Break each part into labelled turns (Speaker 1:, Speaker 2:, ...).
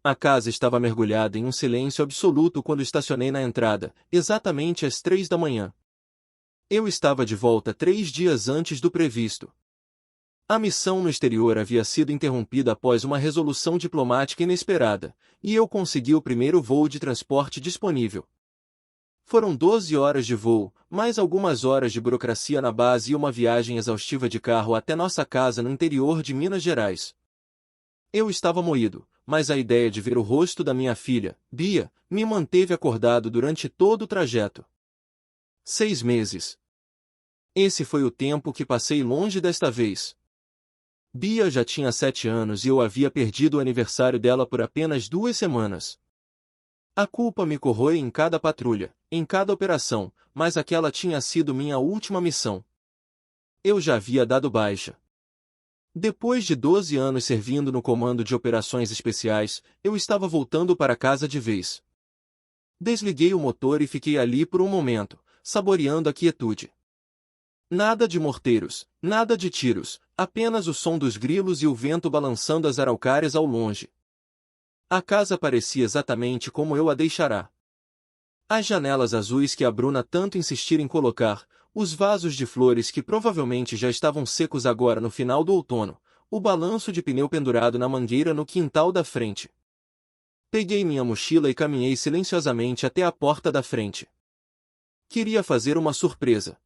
Speaker 1: A casa estava mergulhada em um silêncio absoluto quando estacionei na entrada, exatamente às 3 da manhã. Eu estava de volta 3 dias antes do previsto. A missão no exterior havia sido interrompida após uma resolução diplomática inesperada, e eu consegui o primeiro voo de transporte disponível. Foram 12 horas de voo, mais algumas horas de burocracia na base e uma viagem exaustiva de carro até nossa casa no interior de Minas Gerais. Eu estava moído, mas a ideia de ver o rosto da minha filha, Bia, me manteve acordado durante todo o trajeto. 6 meses. Esse foi o tempo que passei longe desta vez. Bia já tinha 7 anos e eu havia perdido o aniversário dela por apenas 2 semanas. A culpa me corroe em cada patrulha, em cada operação, mas aquela tinha sido minha última missão. Eu já havia dado baixa. Depois de 12 anos servindo no Comando de Operações Especiais, eu estava voltando para casa de vez. Desliguei o motor e fiquei ali por um momento, saboreando a quietude. Nada de morteiros, nada de tiros, apenas o som dos grilos e o vento balançando as araucárias ao longe. A casa parecia exatamente como eu a deixara. As janelas azuis que a Bruna tanto insistira em colocar, os vasos de flores que provavelmente já estavam secos agora no final do outono, o balanço de pneu pendurado na mangueira no quintal da frente. Peguei minha mochila e caminhei silenciosamente até a porta da frente. Queria fazer uma surpresa.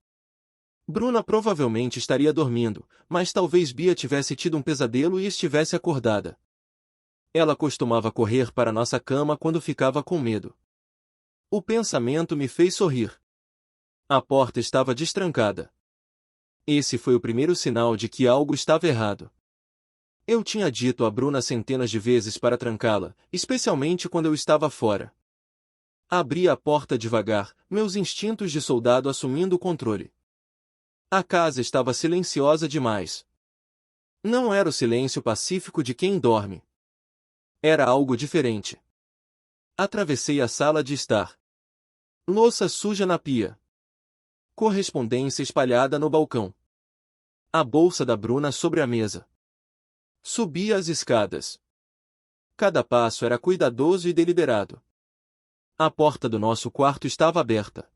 Speaker 1: Bruna provavelmente estaria dormindo, mas talvez Bia tivesse tido um pesadelo e estivesse acordada. Ela costumava correr para nossa cama quando ficava com medo. O pensamento me fez sorrir. A porta estava destrancada. Esse foi o primeiro sinal de que algo estava errado. Eu tinha dito a Bruna centenas de vezes para trancá-la, especialmente quando eu estava fora. Abri a porta devagar, meus instintos de soldado assumindo o controle. A casa estava silenciosa demais. Não era o silêncio pacífico de quem dorme. Era algo diferente. Atravessei a sala de estar. Louça suja na pia. Correspondência espalhada no balcão. A bolsa da Bruna sobre a mesa. Subi as escadas. Cada passo era cuidadoso e deliberado. A porta do nosso quarto estava aberta.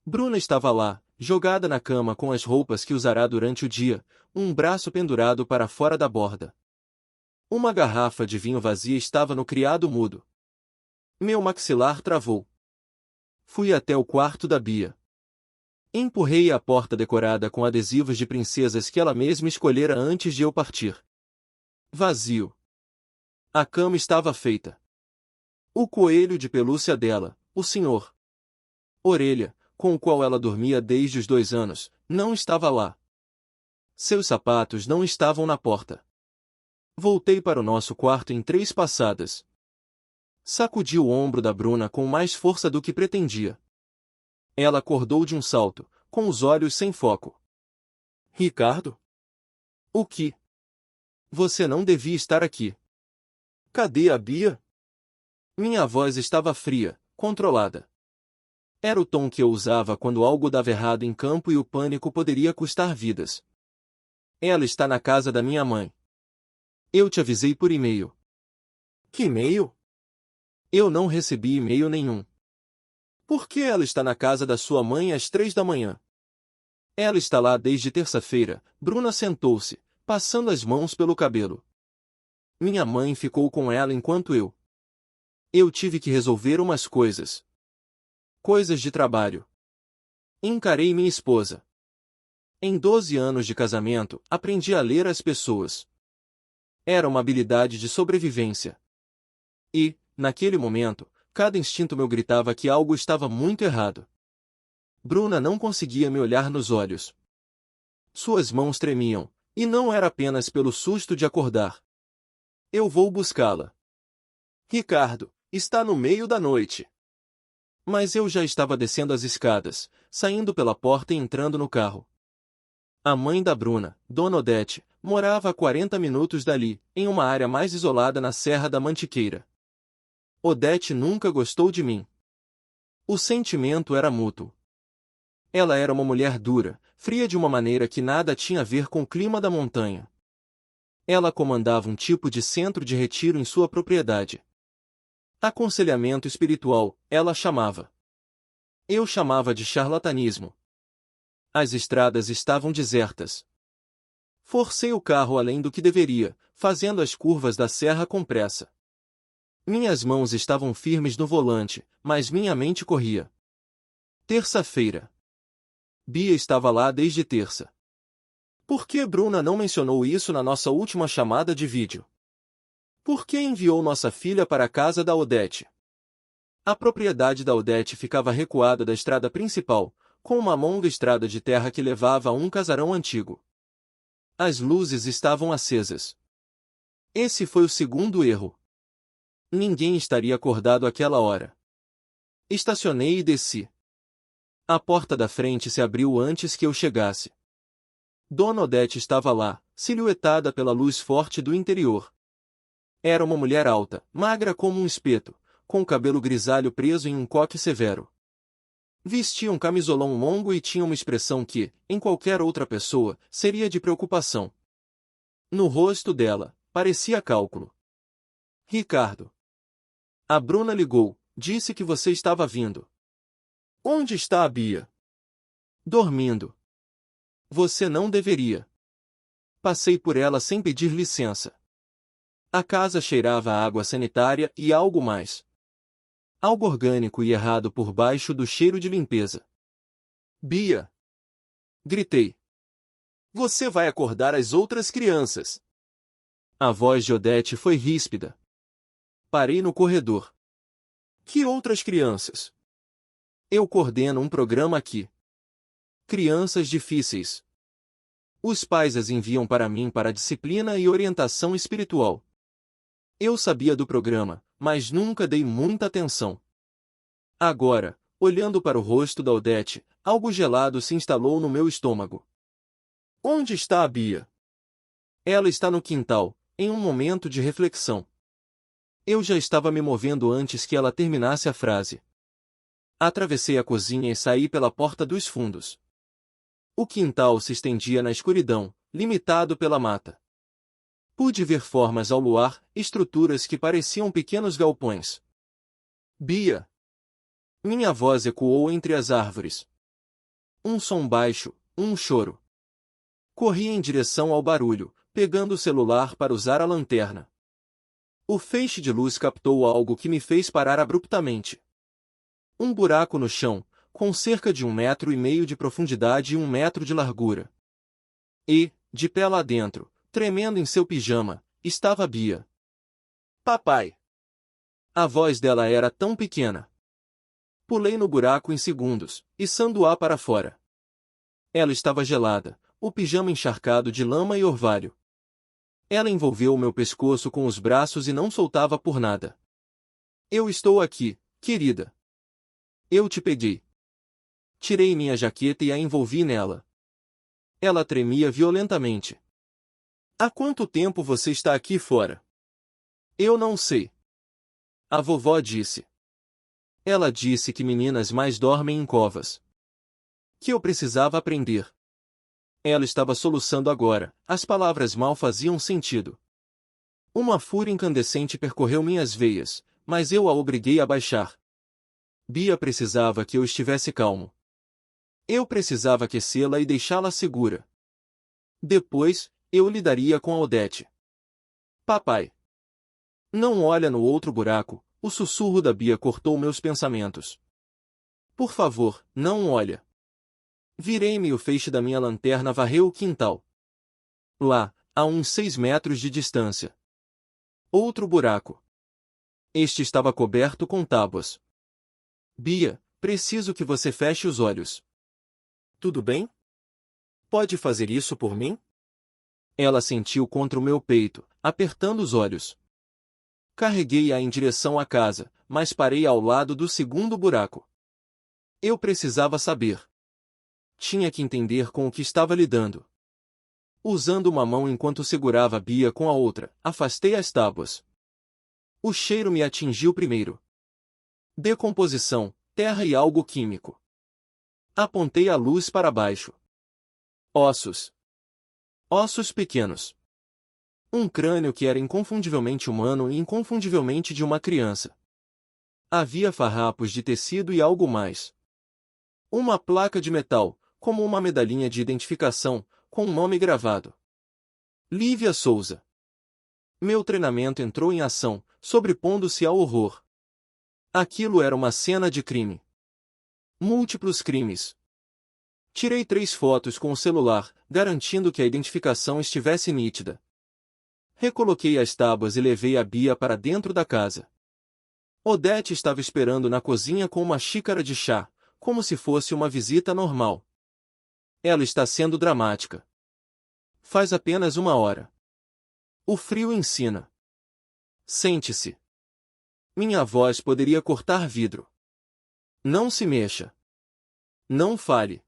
Speaker 1: Bruna estava lá, jogada na cama com as roupas que usará durante o dia, um braço pendurado para fora da borda. Uma garrafa de vinho vazia estava no criado mudo. Meu maxilar travou. Fui até o quarto da Bia. Empurrei a porta decorada com adesivos de princesas que ela mesma escolhera antes de eu partir. Vazio. A cama estava feita. O coelho de pelúcia dela, o Sr. Orelha, com o qual ela dormia desde os 2 anos, não estava lá. Seus sapatos não estavam na porta. Voltei para o nosso quarto em 3 passadas. Sacudi o ombro da Bruna com mais força do que pretendia. Ela acordou de um salto, com os olhos sem foco. Ricardo? O que? Você não devia estar aqui. Cadê a Bia? Minha voz estava fria, controlada. Era o tom que eu usava quando algo dava errado em campo e o pânico poderia custar vidas. Ela está na casa da minha mãe. Eu te avisei por e-mail. Que e-mail? Eu não recebi e-mail nenhum. Por que ela está na casa da sua mãe às 3 da manhã? Ela está lá desde terça-feira. Bruna sentou-se, passando as mãos pelo cabelo. Minha mãe ficou com ela enquanto eu tive que resolver umas coisas. Coisas de trabalho. Encarei minha esposa. Em 12 anos de casamento, aprendi a ler as pessoas. Era uma habilidade de sobrevivência. E, naquele momento, cada instinto meu gritava que algo estava muito errado. Bruna não conseguia me olhar nos olhos. Suas mãos tremiam, e não era apenas pelo susto de acordar. Eu vou buscá-la. Ricardo, está no meio da noite. Mas eu já estava descendo as escadas, saindo pela porta e entrando no carro. A mãe da Bruna, Dona Odete, morava a 40 minutos dali, em uma área mais isolada na Serra da Mantiqueira. Odete nunca gostou de mim. O sentimento era mútuo. Ela era uma mulher dura, fria de uma maneira que nada tinha a ver com o clima da montanha. Ela comandava um tipo de centro de retiro em sua propriedade, Aconselhamento espiritual, ela chamava. Eu chamava de charlatanismo. As estradas estavam desertas. Forcei o carro além do que deveria, fazendo as curvas da serra com pressa. Minhas mãos estavam firmes no volante, mas minha mente corria. Terça-feira. Bia estava lá desde terça. Por que Bruna não mencionou isso na nossa última chamada de vídeo? Por que enviou nossa filha para a casa da Odete? A propriedade da Odete ficava recuada da estrada principal, com uma longa estrada de terra que levava a um casarão antigo. As luzes estavam acesas. Esse foi o segundo erro. Ninguém estaria acordado àquela hora. Estacionei e desci. A porta da frente se abriu antes que eu chegasse. Dona Odete estava lá, silhuetada pela luz forte do interior. Era uma mulher alta, magra como um espeto, com o cabelo grisalho preso em um coque severo. Vestia um camisolão longo e tinha uma expressão que, em qualquer outra pessoa, seria de preocupação. No rosto dela, parecia cálculo. Ricardo. A Bruna ligou, disse que você estava vindo. Onde está a Bia? Dormindo. Você não deveria. Passei por ela sem pedir licença. A casa cheirava a água sanitária e algo mais. Algo orgânico e errado por baixo do cheiro de limpeza. Bia! Gritei. Você vai acordar as outras crianças. A voz de Odete foi ríspida. Parei no corredor. Que outras crianças? Eu coordeno um programa aqui. Crianças difíceis. Os pais as enviam para mim para disciplina e orientação espiritual. Eu sabia do programa, mas nunca dei muita atenção. Agora, olhando para o rosto da Odete, algo gelado se instalou no meu estômago. Onde está a Bia? Ela está no quintal, em um momento de reflexão. Eu já estava me movendo antes que ela terminasse a frase. Atravessei a cozinha e saí pela porta dos fundos. O quintal se estendia na escuridão, limitado pela mata. Pude ver formas ao luar, estruturas que pareciam pequenos galpões. Bia! Minha voz ecoou entre as árvores. Um som baixo, um choro. Corri em direção ao barulho, pegando o celular para usar a lanterna. O feixe de luz captou algo que me fez parar abruptamente. Um buraco no chão, com cerca de 1,5 metros de profundidade e 1 metro de largura. E, de pé lá dentro, tremendo em seu pijama, estava Bia. Papai! A voz dela era tão pequena. Pulei no buraco em segundos, içando-a para fora. Ela estava gelada, o pijama encharcado de lama e orvalho. Ela envolveu o meu pescoço com os braços e não soltava por nada. Eu estou aqui, querida. Eu te peguei. Tirei minha jaqueta e a envolvi nela. Ela tremia violentamente. Há quanto tempo você está aqui fora? Eu não sei. A vovó disse. Ela disse que meninas mais dormem em covas. Que eu precisava aprender. Ela estava soluçando agora, as palavras mal faziam sentido. Uma fúria incandescente percorreu minhas veias, mas eu a obriguei a baixar. Bia precisava que eu estivesse calmo. Eu precisava aquecê-la e deixá-la segura. Depois, eu lidaria com a Odete. Papai! Não olha no outro buraco, o sussurro da Bia cortou meus pensamentos. Por favor, não olha. Virei-me e o feixe da minha lanterna varreu o quintal. Lá, a uns 6 metros de distância. Outro buraco. Este estava coberto com tábuas. Bia, preciso que você feche os olhos. Tudo bem? Pode fazer isso por mim? Ela sentiu contra o meu peito, apertando os olhos. Carreguei-a em direção à casa, mas parei ao lado do segundo buraco. Eu precisava saber. Tinha que entender com o que estava lidando. Usando uma mão enquanto segurava a Bia com a outra, afastei as tábuas. O cheiro me atingiu primeiro. Decomposição, terra e algo químico. Apontei a luz para baixo. Ossos. Ossos pequenos. Um crânio que era inconfundivelmente humano e inconfundivelmente de uma criança. Havia farrapos de tecido e algo mais. Uma placa de metal, como uma medalhinha de identificação, com um nome gravado. Lívia Souza. Meu treinamento entrou em ação, sobrepondo-se ao horror. Aquilo era uma cena de crime. Múltiplos crimes. Tirei 3 fotos com o celular, garantindo que a identificação estivesse nítida. Recoloquei as tábuas e levei a Bia para dentro da casa. Odete estava esperando na cozinha com uma xícara de chá, como se fosse uma visita normal. Ela está sendo dramática. Faz apenas 1 hora. O frio ensina. Sente-se. Minha voz poderia cortar vidro. Não se mexa. Não fale.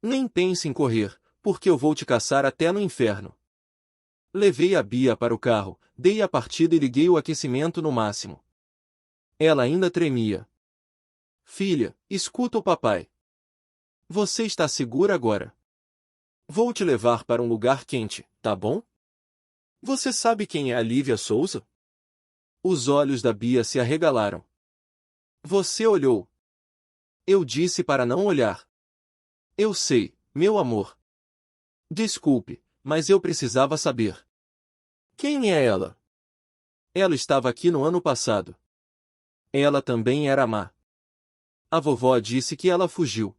Speaker 1: Nem pense em correr, porque eu vou te caçar até no inferno. Levei a Bia para o carro, dei a partida e liguei o aquecimento no máximo. Ela ainda tremia. Filha, escuta o papai. Você está segura agora. Vou te levar para um lugar quente, tá bom? Você sabe quem é a Lívia Souza? Os olhos da Bia se arregalaram. Você olhou. Eu disse para não olhar. Eu sei, meu amor. Desculpe, mas eu precisava saber. Quem é ela? Ela estava aqui no ano passado. Ela também era má. A vovó disse que ela fugiu.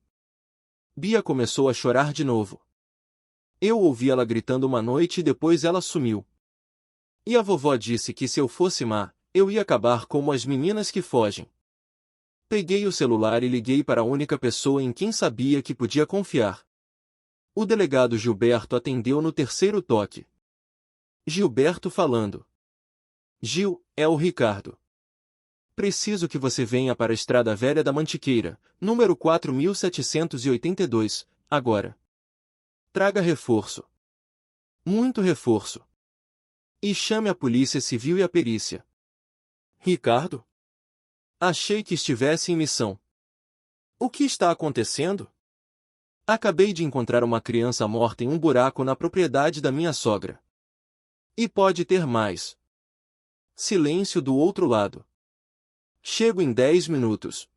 Speaker 1: Bia começou a chorar de novo. Eu ouvi ela gritando uma noite e depois ela sumiu. E a vovó disse que se eu fosse má, eu ia acabar como as meninas que fogem. Peguei o celular e liguei para a única pessoa em quem sabia que podia confiar. O delegado Gilberto atendeu no 3º toque. Gilberto falando. Gil, é o Ricardo. Preciso que você venha para a Estrada Velha da Mantiqueira, número 4782, agora. Traga reforço. Muito reforço. E chame a Polícia Civil e a perícia. Ricardo? Achei que estivesse em missão. O que está acontecendo? Acabei de encontrar uma criança morta em um buraco na propriedade da minha sogra. E pode ter mais. Silêncio do outro lado. Chego em 10 minutos.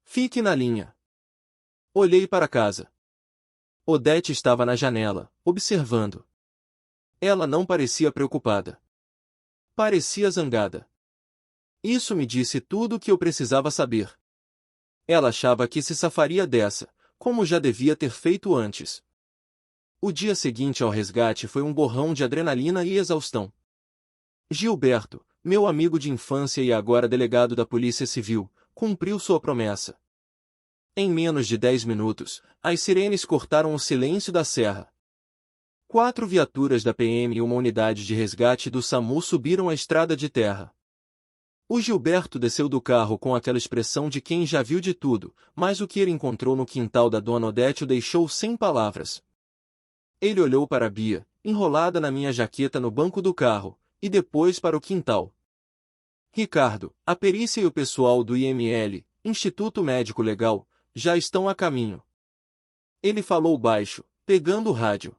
Speaker 1: Fique na linha. Olhei para casa. Odete estava na janela, observando. Ela não parecia preocupada. Parecia zangada. Isso me disse tudo o que eu precisava saber. Ela achava que se safaria dessa, como já devia ter feito antes. O dia seguinte ao resgate foi um borrão de adrenalina e exaustão. Gilberto, meu amigo de infância e agora delegado da Polícia Civil, cumpriu sua promessa. Em menos de 10 minutos, as sirenes cortaram o silêncio da serra. 4 viaturas da PM e uma unidade de resgate do SAMU subiram a estrada de terra. O Gilberto desceu do carro com aquela expressão de quem já viu de tudo, mas o que ele encontrou no quintal da dona Odete o deixou sem palavras. Ele olhou para a Bia, enrolada na minha jaqueta no banco do carro, e depois para o quintal. Ricardo, a perícia e o pessoal do IML, Instituto Médico Legal, já estão a caminho. Ele falou baixo, pegando o rádio.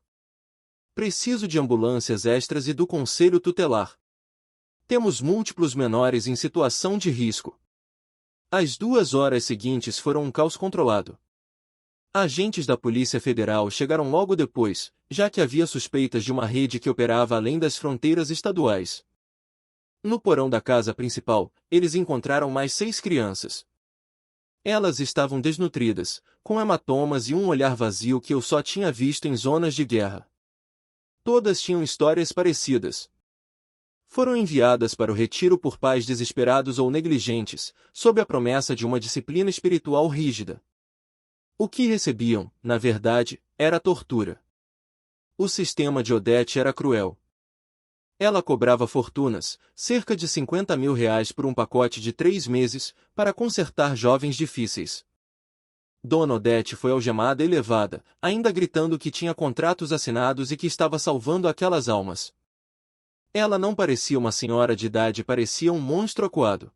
Speaker 1: Preciso de ambulâncias extras e do conselho tutelar. Temos múltiplos menores em situação de risco. As 2 horas seguintes foram um caos controlado. Agentes da Polícia Federal chegaram logo depois, já que havia suspeitas de uma rede que operava além das fronteiras estaduais. No porão da casa principal, eles encontraram mais 6 crianças. Elas estavam desnutridas, com hematomas e um olhar vazio que eu só tinha visto em zonas de guerra. Todas tinham histórias parecidas. Foram enviadas para o retiro por pais desesperados ou negligentes, sob a promessa de uma disciplina espiritual rígida. O que recebiam, na verdade, era tortura. O sistema de Odete era cruel. Ela cobrava fortunas, cerca de 50 mil reais por um pacote de 3 meses, para consertar jovens difíceis. Dona Odete foi algemada e levada, ainda gritando que tinha contratos assinados e que estava salvando aquelas almas. Ela não parecia uma senhora de idade, parecia um monstro acuado.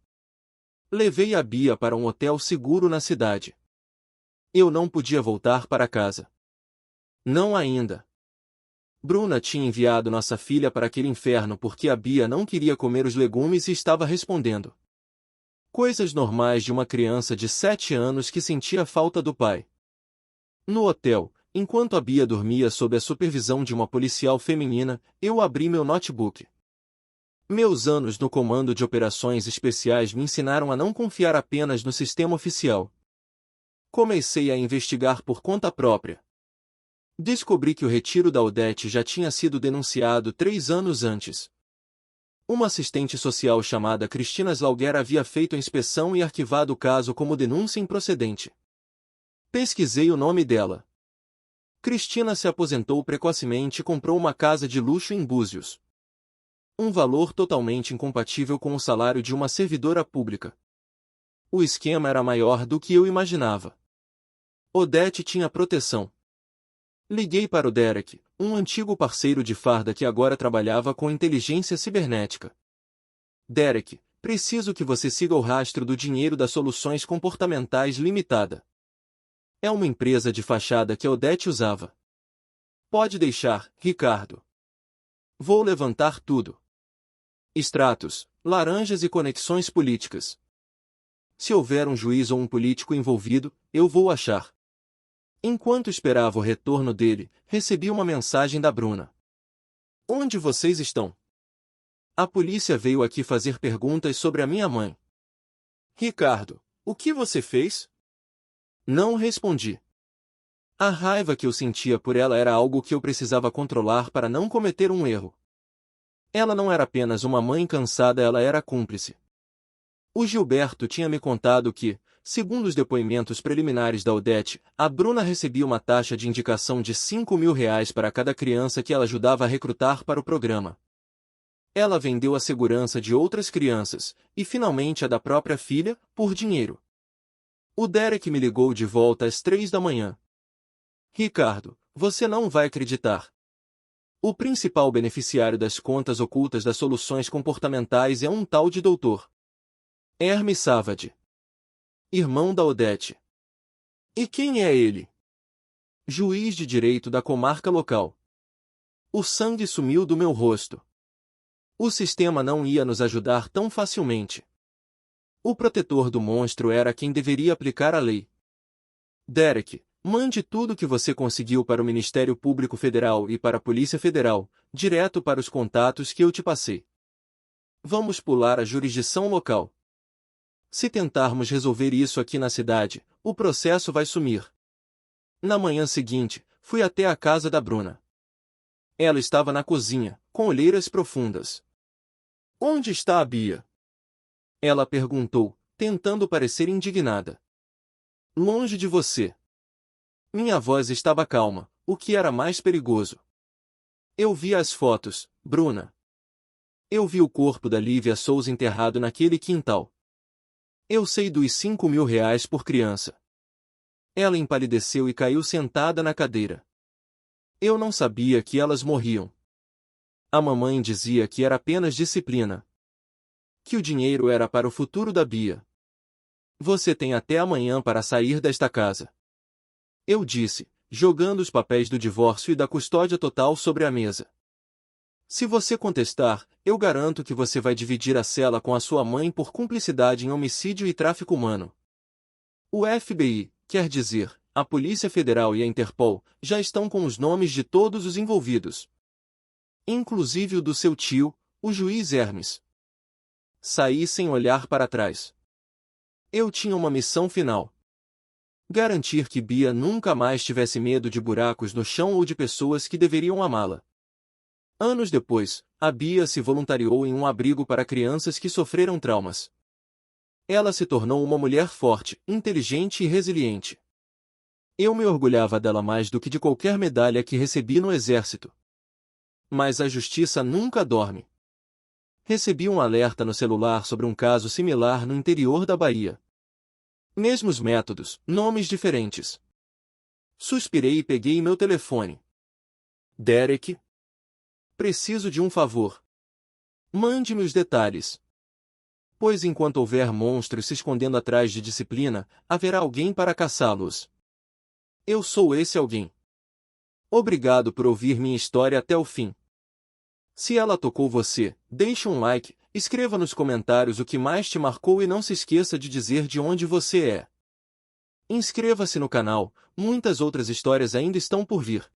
Speaker 1: Levei a Bia para um hotel seguro na cidade. Eu não podia voltar para casa. Não ainda. Bruna tinha enviado nossa filha para aquele inferno porque a Bia não queria comer os legumes e estava respondendo. Coisas normais de uma criança de 7 anos que sentia falta do pai. No hotel, enquanto a Bia dormia sob a supervisão de uma policial feminina, eu abri meu notebook. Meus anos no Comando de Operações Especiais me ensinaram a não confiar apenas no sistema oficial. Comecei a investigar por conta própria. Descobri que o retiro da Odete já tinha sido denunciado 3 anos antes. Uma assistente social chamada Cristina Slaughter havia feito a inspeção e arquivado o caso como denúncia improcedente. Pesquisei o nome dela. Cristina se aposentou precocemente e comprou uma casa de luxo em Búzios. Um valor totalmente incompatível com o salário de uma servidora pública. O esquema era maior do que eu imaginava. Odete tinha proteção. Liguei para o Derek, um antigo parceiro de farda que agora trabalhava com inteligência cibernética. Derek, preciso que você siga o rastro do dinheiro da Soluções Comportamentais Limitada. É uma empresa de fachada que a Odete usava. Pode deixar, Ricardo. Vou levantar tudo. Extratos, laranjas e conexões políticas. Se houver um juiz ou um político envolvido, eu vou achar. Enquanto esperava o retorno dele, recebi uma mensagem da Bruna. Onde vocês estão? A polícia veio aqui fazer perguntas sobre a minha mãe. Ricardo, o que você fez? Não respondi. A raiva que eu sentia por ela era algo que eu precisava controlar para não cometer um erro. Ela não era apenas uma mãe cansada, ela era cúmplice. O Gilberto tinha me contado que, segundo os depoimentos preliminares da Odete, a Bruna recebia uma taxa de indicação de R$ 5.000 para cada criança que ela ajudava a recrutar para o programa. Ela vendeu a segurança de outras crianças, e finalmente a da própria filha, por dinheiro. O Derek me ligou de volta às 3 da manhã. Ricardo, você não vai acreditar. O principal beneficiário das contas ocultas das soluções comportamentais é um tal de Dr. Hermes Savage. Irmão da Odete. E quem é ele? Juiz de direito da comarca local. O sangue sumiu do meu rosto. O sistema não ia nos ajudar tão facilmente. O protetor do monstro era quem deveria aplicar a lei. Derek, mande tudo que você conseguiu para o Ministério Público Federal e para a Polícia Federal, direto para os contatos que eu te passei. Vamos pular a jurisdição local. Se tentarmos resolver isso aqui na cidade, o processo vai sumir. Na manhã seguinte, fui até a casa da Bruna. Ela estava na cozinha, com olheiras profundas. Onde está a Bia? Ela perguntou, tentando parecer indignada. Longe de você. Minha voz estava calma, o que era mais perigoso. Eu vi as fotos, Bruna. Eu vi o corpo da Lívia Souza enterrado naquele quintal. Eu sei dos R$ 5.000 por criança. Ela empalideceu e caiu sentada na cadeira. Eu não sabia que elas morriam. A mamãe dizia que era apenas disciplina. Que o dinheiro era para o futuro da Bia. Você tem até amanhã para sair desta casa. Eu disse, jogando os papéis do divórcio e da custódia total sobre a mesa. Se você contestar, eu garanto que você vai dividir a cela com a sua mãe por cumplicidade em homicídio e tráfico humano. O FBI, quer dizer, a Polícia Federal e a Interpol, já estão com os nomes de todos os envolvidos. Inclusive o do seu tio, o juiz Hermes. Saí sem olhar para trás. Eu tinha uma missão final. Garantir que Bia nunca mais tivesse medo de buracos no chão ou de pessoas que deveriam amá-la. Anos depois, a Bia se voluntariou em um abrigo para crianças que sofreram traumas. Ela se tornou uma mulher forte, inteligente e resiliente. Eu me orgulhava dela mais do que de qualquer medalha que recebi no exército. Mas a justiça nunca dorme. Recebi um alerta no celular sobre um caso similar no interior da Bahia. Mesmos métodos, nomes diferentes. Suspirei e peguei meu telefone. Derek? Preciso de um favor. Mande-me os detalhes. Pois enquanto houver monstros se escondendo atrás de disciplina, haverá alguém para caçá-los. Eu sou esse alguém. Obrigado por ouvir minha história até o fim. Se ela tocou você, deixe um like, Escreva nos comentários o que mais te marcou e não se esqueça de dizer de onde você é. Inscreva-se no canal, muitas outras histórias ainda estão por vir.